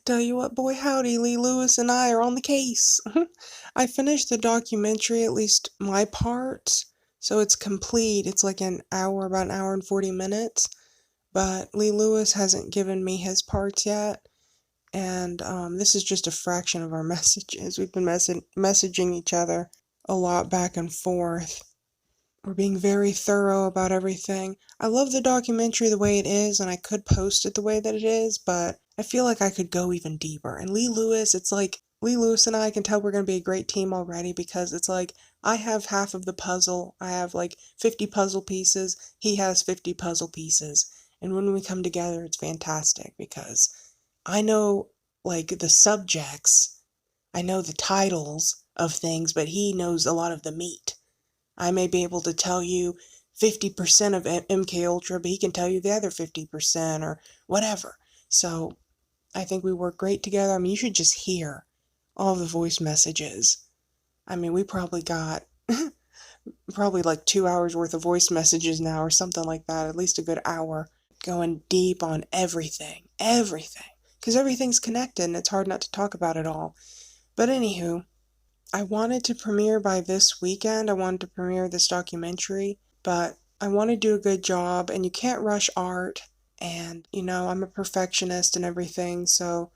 Tell you what, boy howdy, Lee Lewis and I are on the case. I finished the documentary, at least my part, so it's complete. It's like an hour, about an hour and 40 minutes, but Lee Lewis hasn't given me his parts yet, and this is just a fraction of our messages. We've been messaging each other a lot back and forth. We're being very thorough about everything. I love the documentary the way it is, and I could post it the way that it is, but I feel like I could go even deeper. And Lee Lewis, it's like Lee Lewis and I can tell we're going to be a great team already because it's like I have half of the puzzle. I have like 50 puzzle pieces. He has 50 puzzle pieces. And when we come together, it's fantastic because I know like the subjects, I know the titles of things, but he knows a lot of the meat. I may be able to tell you 50% of MK Ultra, but he can tell you the other 50% or whatever. So I think we work great together. I mean, you should just hear all the voice messages. I mean, we probably got probably like 2 hours worth of voice messages now or something like that, at least a good hour, going deep on everything, everything. Because everything's connected and it's hard not to talk about it all. But anywho, I wanted to premiere by this weekend. I wanted to premiere this documentary, but I want to do a good job, and you can't rush art. And, I'm a perfectionist and everything, so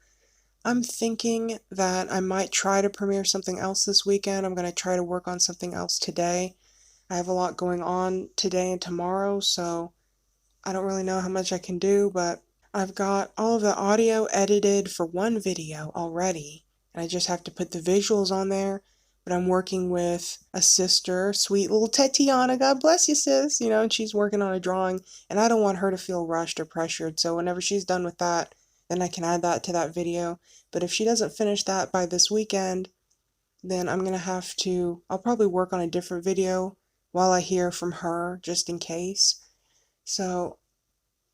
I'm thinking that I might try to premiere something else this weekend. I'm going to try to work on something else today. I have a lot going on today and tomorrow, so I don't really know how much I can do, but I've got all of the audio edited for one video already, and I just have to put the visuals on there. But I'm working with a sister, sweet little Tatiana, God bless you, sis, and she's working on a drawing, and I don't want her to feel rushed or pressured, so whenever she's done with that, then I can add that to that video. But if she doesn't finish that by this weekend, then I'm gonna I'll probably work on a different video while I hear from her, just in case. So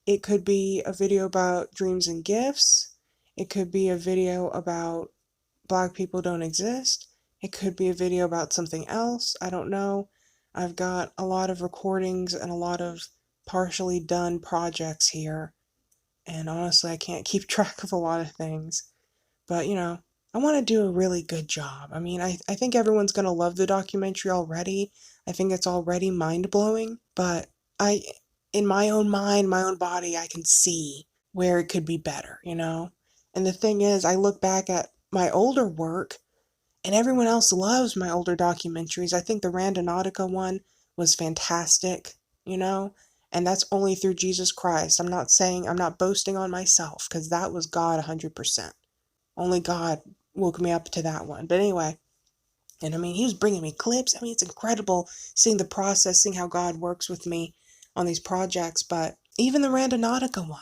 it could be a video about dreams and gifts. It could be a video about black people don't exist. It could be a video about something else. I don't know. I've got a lot of recordings and a lot of partially done projects here. And honestly, I can't keep track of a lot of things. But, I want to do a really good job. I mean, I think everyone's going to love the documentary already. I think it's already mind-blowing. But I, in my own mind, my own body, I can see where it could be better. And the thing is, I look back at my older work, and everyone else loves my older documentaries. I think the Randonautica one was fantastic. And that's only through Jesus Christ. I'm not boasting on myself, because that was God 100%. Only God woke me up to that one. But anyway, and I mean, he was bringing me clips. I mean, it's incredible seeing the process, seeing how God works with me on these projects. But even the Randonautica one,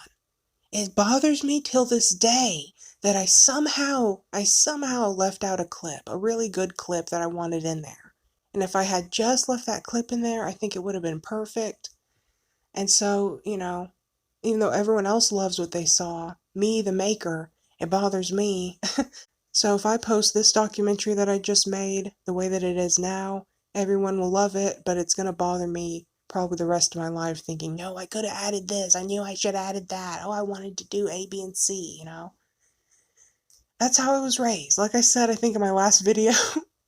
it bothers me till this day that I somehow left out a clip, a really good clip that I wanted in there. And if I had just left that clip in there, I think it would have been perfect. And so, even though everyone else loves what they saw, me, the maker, it bothers me. So if I post this documentary that I just made the way that it is now, everyone will love it, but it's going to bother me probably the rest of my life thinking, no, I could have added this. I knew I should have added that. Oh, I wanted to do A, B, and C. That's how I was raised. Like I said, I think in my last video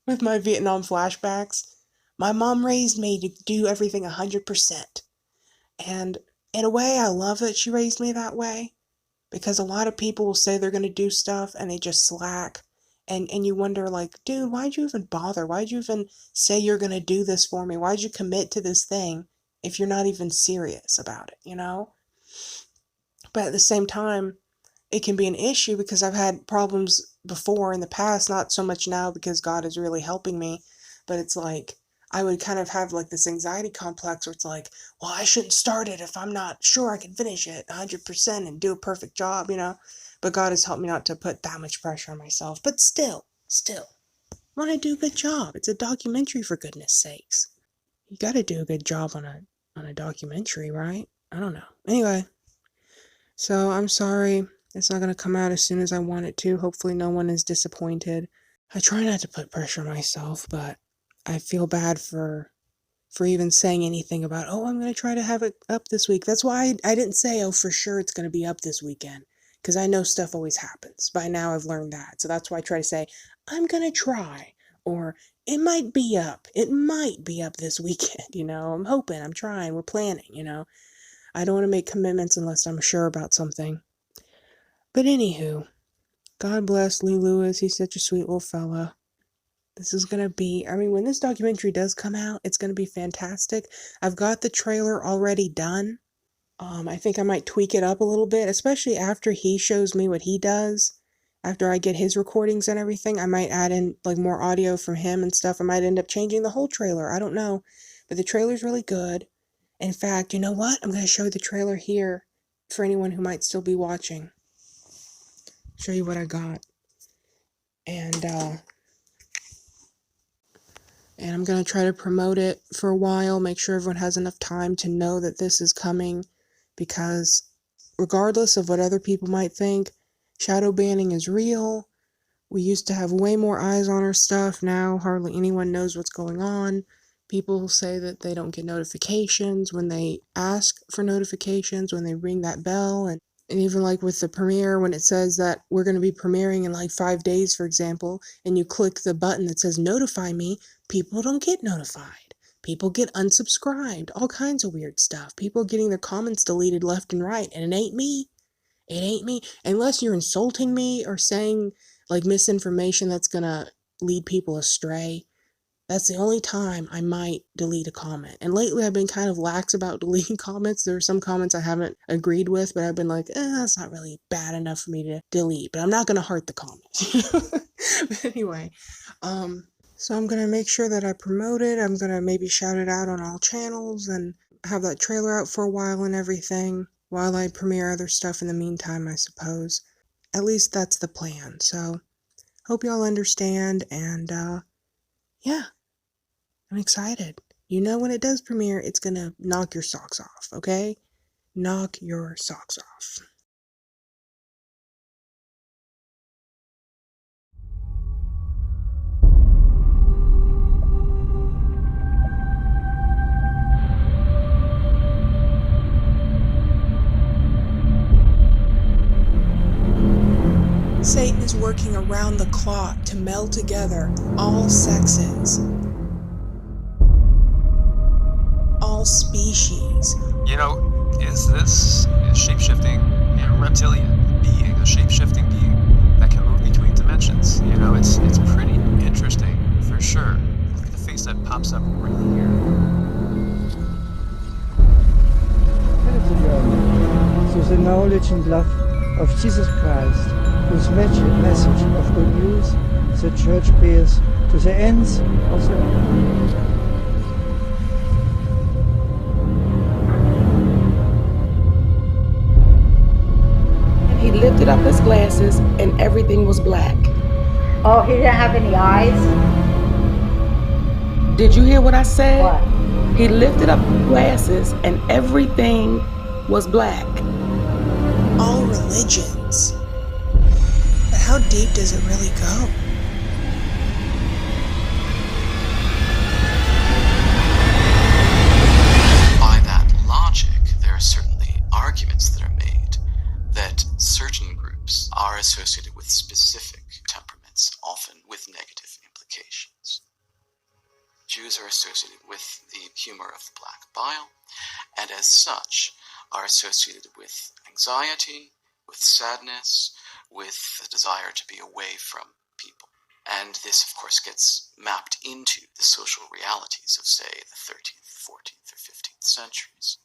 with my Vietnam flashbacks, my mom raised me to do everything 100%. And in a way, I love that she raised me that way, because a lot of people will say they're going to do stuff and they just slack. And you wonder, like, dude, why'd you even bother? Why'd you even say you're going to do this for me? Why'd you commit to this thing if you're not even serious about it? But at the same time, it can be an issue because I've had problems before in the past, not so much now because God is really helping me, but it's like I would kind of have like this anxiety complex where it's like, well, I shouldn't start it if I'm not sure I can finish it 100% and do a perfect job. But God has helped me not to put that much pressure on myself. But still, I want to do a good job. It's a documentary, for goodness sakes. You got to do a good job on a documentary, right? I don't know. Anyway, so I'm sorry it's not going to come out as soon as I want it to. Hopefully no one is disappointed. I try not to put pressure on myself, but I feel bad for even saying anything about, oh, I'm going to try to have it up this week. That's why I didn't say, oh, for sure it's going to be up this weekend. because I know stuff always happens. By now I've learned that. So that's why I try to say, I'm gonna try, or it might be up. It might be up this weekend, I'm hoping, I'm trying, we're planning. I don't want to make commitments unless I'm sure about something. But anywho, God bless Lee Lewis. He's such a sweet little fella. This is going to be, when this documentary does come out, it's going to be fantastic. I've got the trailer already done. I think I might tweak it up a little bit, especially after he shows me what he does. After I get his recordings and everything, I might add in more audio from him and stuff. I might end up changing the whole trailer. I don't know. But the trailer's really good. In fact, you know what? I'm going to show the trailer here for anyone who might still be watching. Show you what I got. And I'm going to try to promote it for a while, make sure everyone has enough time to know that this is coming, because regardless of what other people might think, shadow banning is real. We used to have way more eyes on our stuff. Now hardly anyone knows what's going on. People say that they don't get notifications when they ask for notifications, when they ring that bell, and even with the premiere, when it says that we're going to be premiering in 5 days, for example, and you click the button that says notify me, people don't get notified. People get unsubscribed, all kinds of weird stuff. People getting their comments deleted left and right, and it ain't me. It ain't me. Unless you're insulting me or saying misinformation that's going to lead people astray. That's the only time I might delete a comment. And lately I've been kind of lax about deleting comments. There are some comments I haven't agreed with, but I've been that's not really bad enough for me to delete. But I'm not going to heart the comments. But anyway, so I'm going to make sure that I promote it. I'm going to maybe shout it out on all channels and have that trailer out for a while and everything while I premiere other stuff in the meantime, I suppose. At least that's the plan. So hope y'all understand, and yeah. I'm excited. When it does premiere, it's gonna knock your socks off, okay? Knock your socks off. Satan is working around the clock to meld together all sexes, all species. Is this a shape-shifting reptilian being, a shape-shifting being that can move between dimensions? It's pretty interesting for sure. Look at the face that pops up right here. So the knowledge and love of Jesus Christ, whose message of good news the Church bears to the ends of the earth. He lifted up his glasses and everything was black. Oh, he didn't have any eyes? Did you hear what I said? What? He lifted up his glasses and everything was black. All religions. But how deep does it really go? By that logic, there are certainly arguments that are made that certain groups are associated with specific temperaments, often with negative implications. Jews are associated with the humor of the black bile, and as such are associated with anxiety, with sadness, with the desire to be away from people. And this, of course, gets mapped into the social realities of, say, the 13th, 14th, or 15th centuries.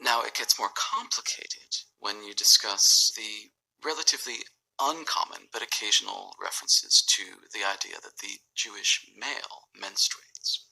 Now, it gets more complicated when you discuss the relatively uncommon but occasional references to the idea that the Jewish male menstruates.